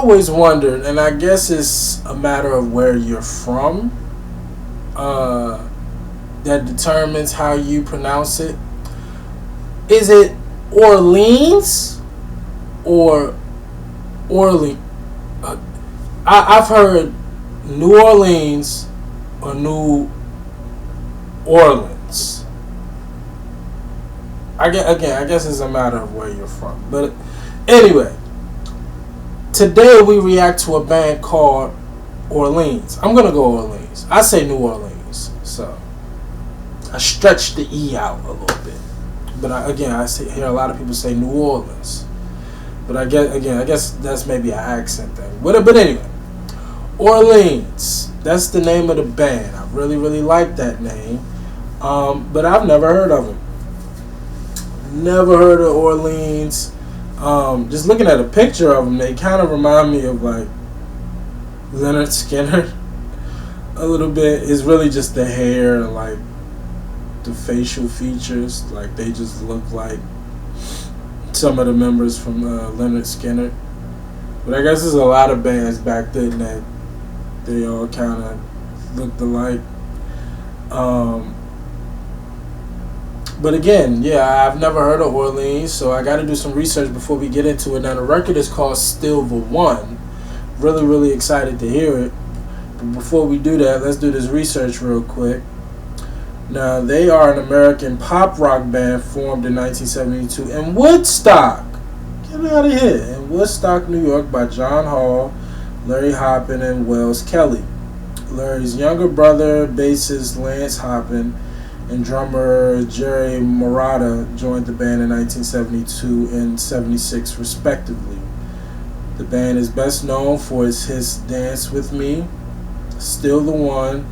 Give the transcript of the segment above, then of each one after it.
always wondered, and I guess it's a matter of where you're from that determines how you pronounce it. Is it Orleans or Orleans? I've heard New Orleans or New Orleans. I guess it's a matter of where you're from. But anyway, today we react to a band called Orleans. I'm gonna go Orleans. I say New Orleans, so I stretch the E out a little bit. But I hear a lot of people say New Orleans. But I guess that's maybe an accent thing. But anyway, Orleans. That's the name of the band. I really, really like that name. But I've never heard of them. Never heard of Orleans. Just looking at a picture of them, they kind of remind me of like Leonard Skinner a little bit. It's really just the hair and like the facial features. Like they just look like some of the members from Leonard Skinner. But I guess there's a lot of bands back then that they all kind of looked alike. But again, yeah, I've never heard of Orleans, so I got to do some research before we get into it. Now, the record is called Still the One. Really, really excited to hear it. But before we do that, let's do this research real quick. Now, they are an American pop rock band formed in 1972 in Woodstock. Get out of here. In Woodstock, New York, by John Hall, Larry Hoppin, and Wells Kelly. Larry's younger brother, bassist Lance Hoppin, and drummer Jerry Marotta joined the band in 1972 and 76 respectively. The band is best known for its hits Dance With Me, Still the One,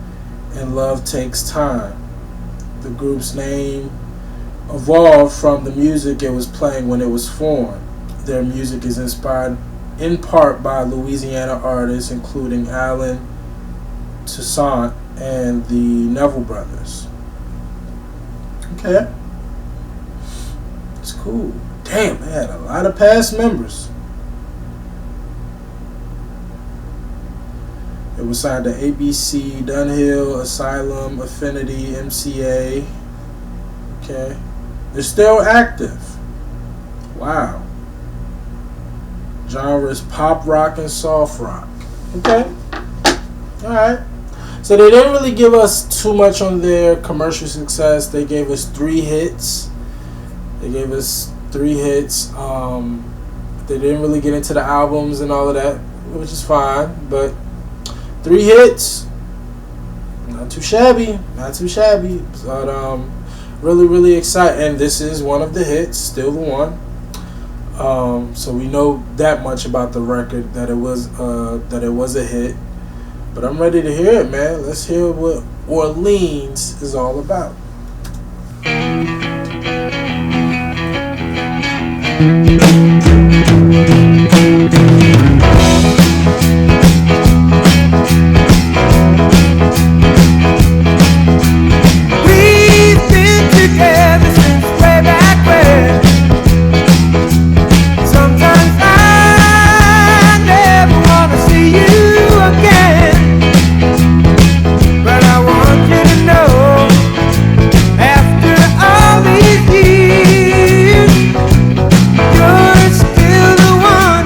and Love Takes Time. The group's name evolved from the music it was playing when it was formed. Their music is inspired in part by Louisiana artists including Alan Toussaint and the Neville Brothers. Okay. It's cool. Damn, they had a lot of past members. It was signed to ABC, Dunhill, Asylum, Affinity, MCA. Okay. They're still active. Wow. Genres pop rock and soft rock. Okay. Alright. So they didn't really give us too much on their commercial success. They gave us 3 hits. They didn't really get into the albums and all of that, which is fine. But 3 hits, not too shabby. But really, really excited. And this is one of the hits, Still the One. So we know that much about the record, that it was a hit. But I'm ready to hear it, man. Let's hear what Orleans is all about. Still the one.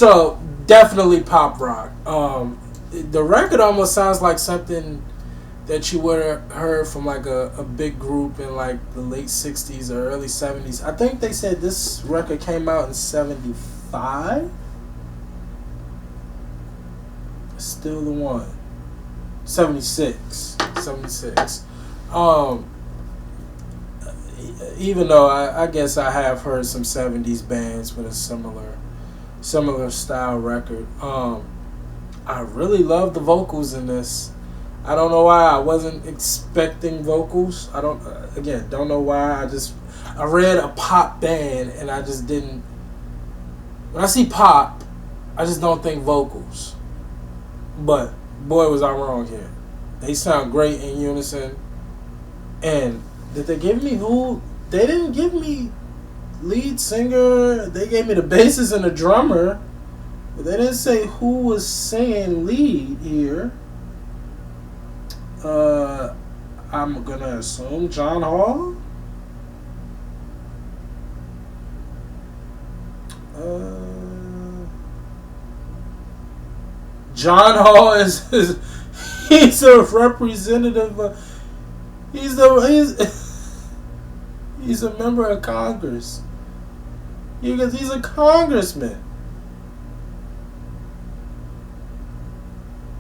So definitely pop rock. The record almost sounds like something that you would have heard from like a big group in like the late 60s or early 70s. I think they said this record came out in 75. Still the One. 76. Even though I guess I have heard some 70s bands with a similar style record. I really love the vocals in this. I don't know why I wasn't expecting vocals. Don't know why. I read a pop band and I just didn't. When I see pop, I just don't think vocals. But boy, was I wrong here. They sound great in unison. And did they give me who? They didn't give me lead singer. They gave me the bassist and the drummer. But they didn't say who was singing lead here. I'm gonna assume John Hall. John Hall is he's a representative. He's a member of Congress. Because he's a congressman.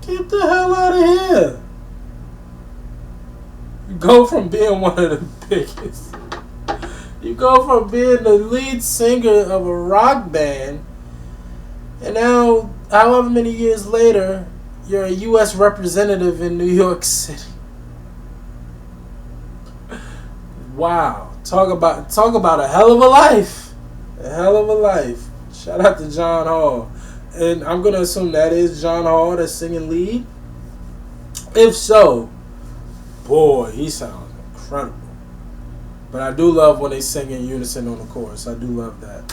Get the hell out of here. You go from being one of the biggest. You go from being the lead singer of a rock band, and now, however many years later, you're a U.S. representative in New York City. Wow. Talk about a hell of a life. A hell of a life. Shout out to John Hall. And I'm going to assume that is John Hall that's singing lead. If so, boy, he sounds incredible. But I do love when they sing in unison on the chorus. I do love that.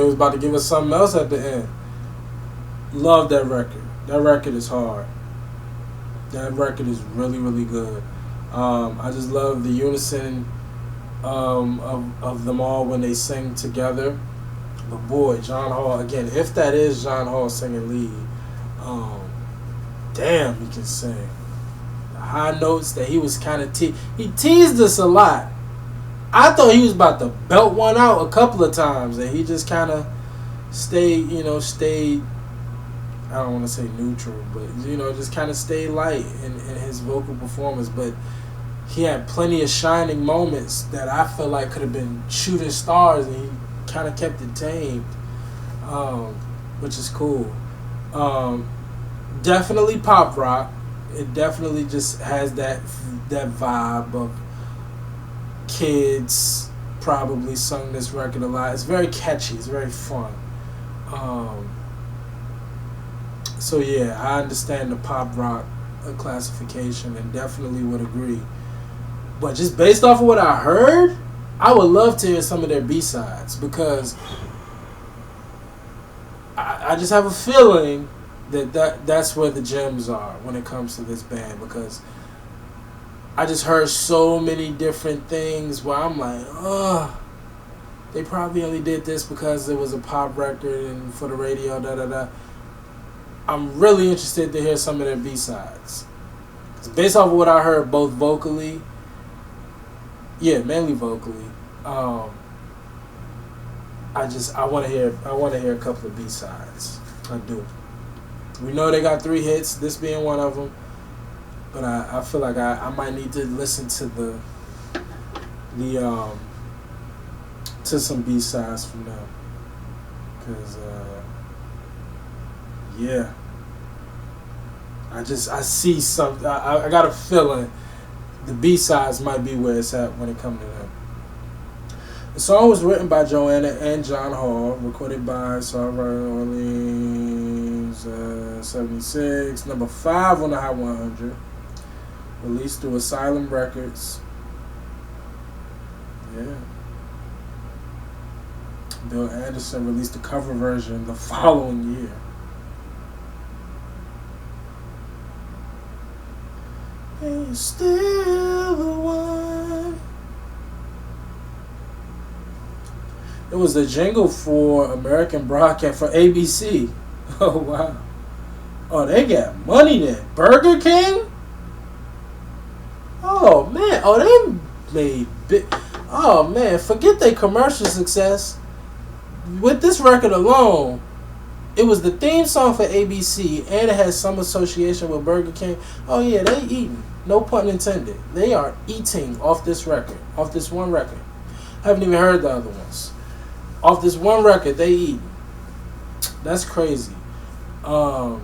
About to give us something else at the end. Love that record. That record is hard. That record is really, really good. I just love the unison of them all when they sing together. But boy, John Hall, again, if that is John Hall singing lead, damn, he can sing. The high notes that he was kind of he teased us a lot. I thought he was about to belt one out a couple of times, and he just kind of stayed, I don't want to say neutral, but, just kind of stayed light in his vocal performance. But he had plenty of shining moments that I feel like could have been shooting stars, and he kind of kept it tamed, which is cool. Definitely pop rock. It definitely just has that vibe of kids probably sung this record a lot. It's very catchy. It's very fun. So yeah, I understand the pop rock classification and definitely would agree. But just based off of what I heard, I would love to hear some of their B-sides, because I just have a feeling that's where the gems are when it comes to this band, because I just heard so many different things where I'm like, they probably only did this because it was a pop record and for the radio, da da da. I'm really interested to hear some of their B-sides. Based off of what I heard, both vocally, mainly vocally, I want to hear a couple of B-sides. I do. We know they got 3 hits, this being one of them, but I feel like I might need to listen to to some B-sides from them, because I see something. I got a feeling the B-sides might be where it's at when it comes to them. The song was written by Joanna and John Hall, recorded by Songwriter Orleans, 76, number 5 on the Hot 100, released through Asylum Records. Yeah. Bill Anderson released the cover version the following year. And still the one. It was the jingle for American Broadcast for ABC. Oh wow! Oh, they got money then. Burger King. Oh man! Oh, they made big. Oh man! Forget their commercial success. With this record alone, it was the theme song for ABC, and it has some association with Burger King. Oh yeah, they eating. No pun intended. They are eating off this record, off this one record. I haven't even heard the other ones. Off this one record, they eating. That's crazy. And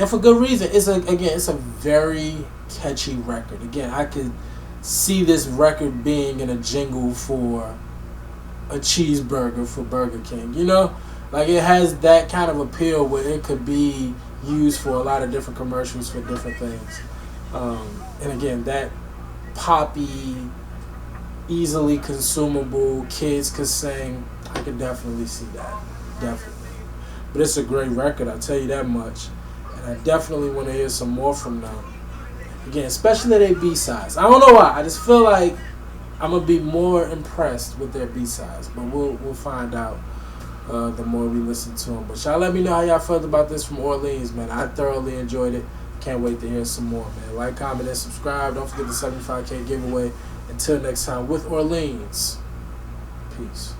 for good reason. It's a very catchy record. Again, I could see this record being in a jingle for a cheeseburger for Burger King. You know? Like, it has that kind of appeal where it could be used for a lot of different commercials for different things. And again, that poppy, easily consumable, kids could sing, I could definitely see that. Definitely. But it's a great record, I'll tell you that much. And I definitely want to hear some more from them. Again, especially their B-sides. I don't know why. I just feel like I'm going to be more impressed with their B-sides. But we'll find out the more we listen to them. But y'all let me know how y'all felt about this from Orleans, man. I thoroughly enjoyed it. Can't wait to hear some more, man. Like, comment, and subscribe. Don't forget the 75K giveaway. Until next time, with Orleans. Peace.